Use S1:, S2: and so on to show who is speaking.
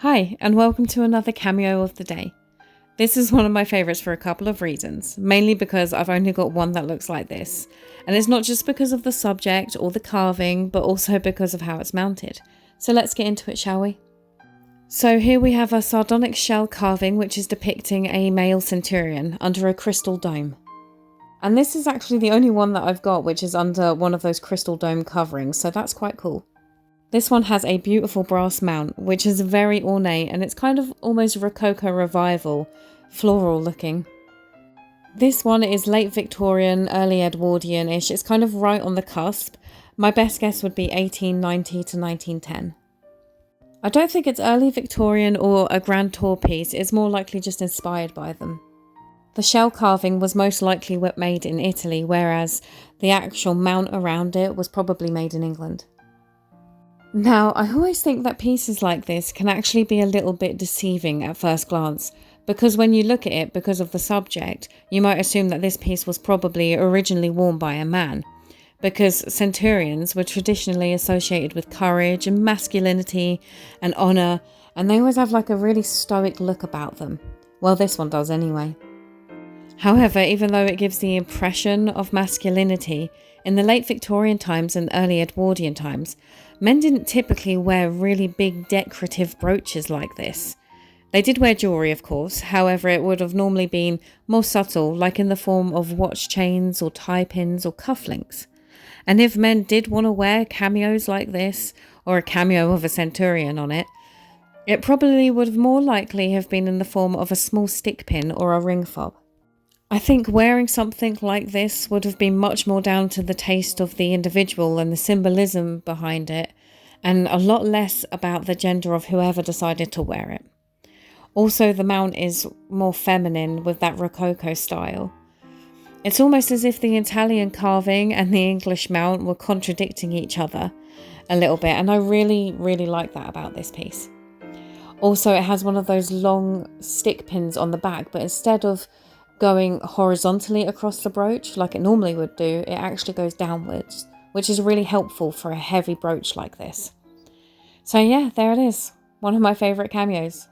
S1: Hi, and welcome to another cameo of the day. This is one of my favourites for a couple of reasons, mainly because I've only got one that looks like this, and it's not just because of the subject or the carving, but also because of how it's mounted. So let's get into it, shall we? So here we have a sardonyx shell carving which is depicting a male centurion under a crystal dome. And this is actually the only one that I've got which is under one of those crystal dome coverings, so that's quite cool. This one has a beautiful brass mount, which is very ornate, and it's kind of almost Rococo revival, floral looking. This one is late Victorian, early Edwardian-ish. It's kind of right on the cusp. My best guess would be 1890 to 1910. I don't think it's early Victorian or a grand tour piece, it's more likely just inspired by them. The shell carving was most likely made in Italy, whereas the actual mount around it was probably made in England. Now, I always think that pieces like this can actually be a little bit deceiving at first glance, because when you look at it because of the subject, you might assume that this piece was probably originally worn by a man, because centurions were traditionally associated with courage and masculinity and honour, and they always have like a really stoic look about them. Well, this one does anyway. However, even though it gives the impression of masculinity, in the late Victorian times and early Edwardian times, men didn't typically wear really big decorative brooches like this. They did wear jewellery, of course, however it would have normally been more subtle, like in the form of watch chains or tie pins or cufflinks. And if men did want to wear cameos like this, or a cameo of a centurion on it, it probably would have more likely have been in the form of a small stick pin or a ring fob. I think wearing something like this would have been much more down to the taste of the individual and the symbolism behind it, and a lot less about the gender of whoever decided to wear it. Also, the mount is more feminine with that Rococo style. It's almost as if the Italian carving and the English mount were contradicting each other a little bit, and I really, really like that about this piece. Also, it has one of those long stick pins on the back, but instead of going horizontally across the brooch like it normally would do, it actually goes downwards, which is really helpful for a heavy brooch like this. So yeah, there it is. One of my favourite cameos.